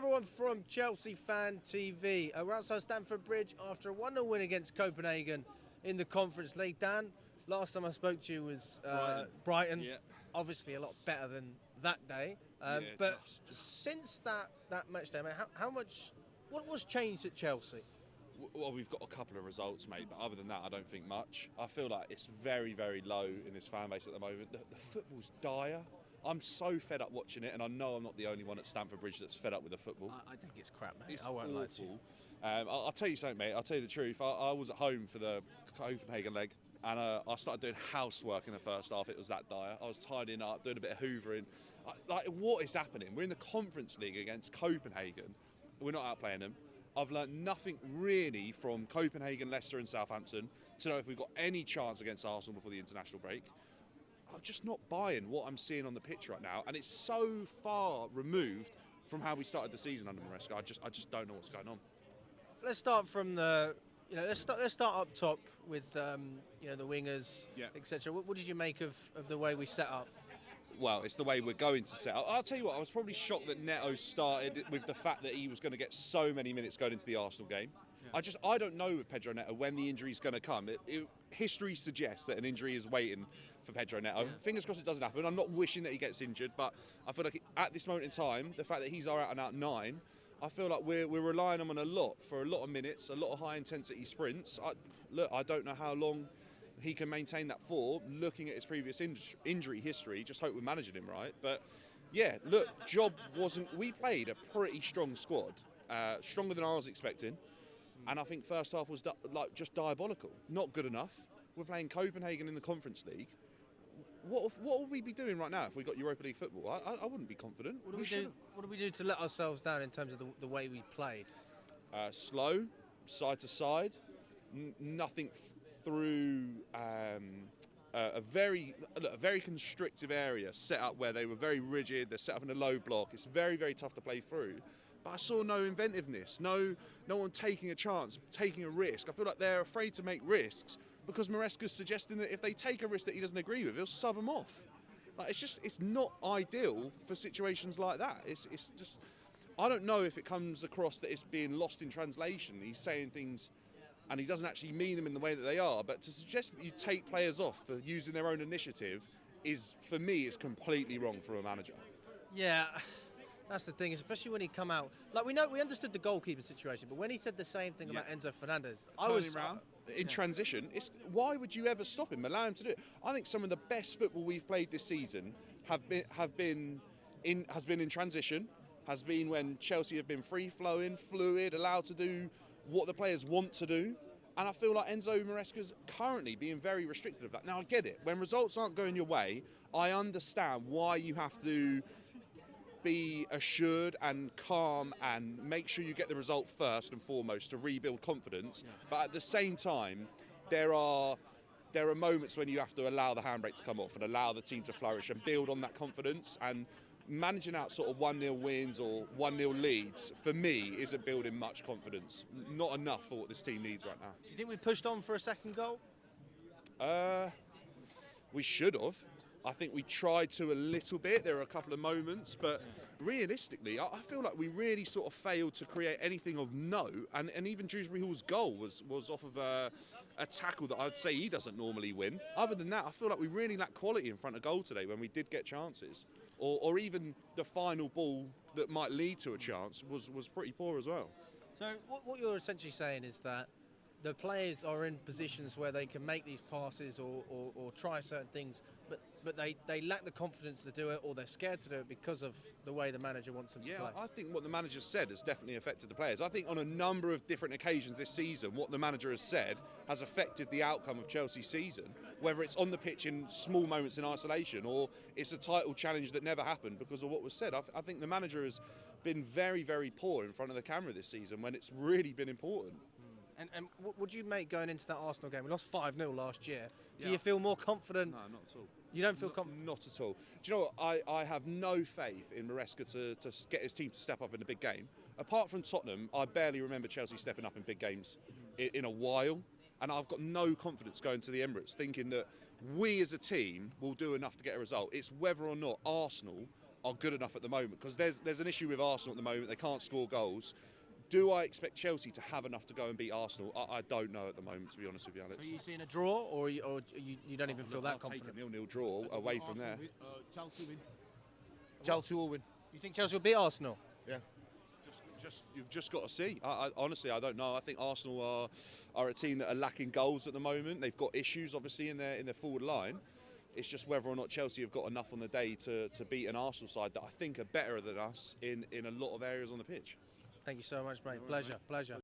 another one from Chelsea Fan TV. We're outside Stamford Bridge after a 1-0 win against Copenhagen in the Conference League. Dan, last time I spoke to you was Brighton. Yeah. Obviously a lot better than that day. But since that match day, mate, what was changed at Chelsea? Well, we've got a couple of results, mate, but other than that, I don't think much. I feel like it's very, very low in this fan base at the moment. The football's dire. I'm so fed up watching it, and I know I'm not the only one at Stamford Bridge that's fed up with the football. I think it's crap, mate. It's I won't awful. lie to you. I'll tell you something, mate. I'll tell you the truth. I was at home for the Copenhagen leg, and I started doing housework in the first half. It was that dire. I was tidying up, doing a bit of hoovering. Like, what is happening? We're in the Conference League against Copenhagen. We're not outplaying them. I've learnt nothing really from Copenhagen, Leicester and Southampton to know if we've got any chance against Arsenal before the international break. I'm just not buying what I'm seeing on the pitch right now, and it's so far removed from how we started the season under Maresca. I just don't know what's going on. Let's start from let's start up top with the wingers, etc. What did you make of the way we set up? Well, it's the way we're going to set up. I'll tell you what, I was probably shocked that Neto started with the fact that he was going to get so many minutes going into the Arsenal game. Yeah. I don't know with Pedro Neto when the injury is going to come. History suggests that an injury is waiting for Pedro Neto. Yeah. Fingers crossed it doesn't happen. I'm not wishing that he gets injured, but I feel like at this moment in time, the fact that he's our out-and-out 9, I feel like we're relying on him a lot for a lot of minutes, a lot of high-intensity sprints. I don't know how long he can maintain that for, looking at his previous injury history. Just hope we're managing him right. But yeah, look, we played a pretty strong squad, stronger than I was expecting, and I think first half was just diabolical, not good enough. We're playing Copenhagen in the Conference League. What would we be doing right now if we got Europa League football? I wouldn't be confident. What do we do to let ourselves down in terms of the way we played? Slow, side to side. Nothing through a very constrictive area set up where they were very rigid. They're set up in a low block. It's very, very tough to play through. But I saw no inventiveness, no one taking a chance, taking a risk. I feel like they're afraid to make risks because Maresca's suggesting that if they take a risk that he doesn't agree with, he'll sub them off. Like, it's not ideal for situations like that. It's just, I don't know if it comes across that it's being lost in translation. He's saying things and he doesn't actually mean them in the way that they are. But to suggest that you take players off for using their own initiative for me, is completely wrong from a manager. Yeah, that's the thing, especially when he come out. Like, we understood the goalkeeper situation, but when he said the same thing about Enzo Fernandez, I was around in transition. Why would you ever stop him? Allow him to do it. I think some of the best football we've played this season has been in transition. Has been when Chelsea have been free-flowing, fluid, allowed to do what the players want to do. And I feel like Enzo Maresca's currently being very restricted of that. Now, I get it. When results aren't going your way, I understand why you have to be assured and calm and make sure you get the result first and foremost to rebuild confidence. Yeah. But at the same time, there are moments when you have to allow the handbrake to come off and allow the team to flourish and build on that confidence. And managing out sort of 1-0 wins or 1-0 leads, for me, isn't building much confidence. Not enough for what this team needs right now. Do you think we pushed on for a second goal? We should have. I think we tried to a little bit. There were a couple of moments, but realistically, I feel like we really sort of failed to create anything of note. And even Dewsbury Hall's goal was off of a tackle that I'd say he doesn't normally win. Other than that, I feel like we really lacked quality in front of goal today when we did get chances. Or even the final ball that might lead to a chance was pretty poor as well. So what you're essentially saying is that the players are in positions where they can make these passes or try certain things, but they lack the confidence to do it, or they're scared to do it because of the way the manager wants them to play. Yeah, I think what the manager said has definitely affected the players. I think on a number of different occasions this season, what the manager has said has affected the outcome of Chelsea's season, whether it's on the pitch in small moments in isolation or it's a title challenge that never happened because of what was said. I think the manager has been very, very poor in front of the camera this season when it's really been important. And what would you make going into that Arsenal game? We lost 5-0 last year. Do you feel more confident? No, not at all. You don't feel confident? Not at all. Do you know what? I have no faith in Maresca to get his team to step up in a big game. Apart from Tottenham, I barely remember Chelsea stepping up in big games in a while. And I've got no confidence going to the Emirates thinking that we as a team will do enough to get a result. It's whether or not Arsenal are good enough at the moment, because there's an issue with Arsenal at the moment. They can't score goals. Do I expect Chelsea to have enough to go and beat Arsenal? I don't know at the moment, to be honest with you, Alex. Are you seeing a draw, or you don't even feel that confident? Take a 0-0 draw away from there. Chelsea win. Chelsea will win. You think Chelsea will beat Arsenal? Yeah. You've just got to see. Honestly, I don't know. I think Arsenal are a team that are lacking goals at the moment. They've got issues, obviously, in their forward line. It's just whether or not Chelsea have got enough on the day to beat an Arsenal side that I think are better than us in a lot of areas on the pitch. Thank you so much, mate. Pleasure.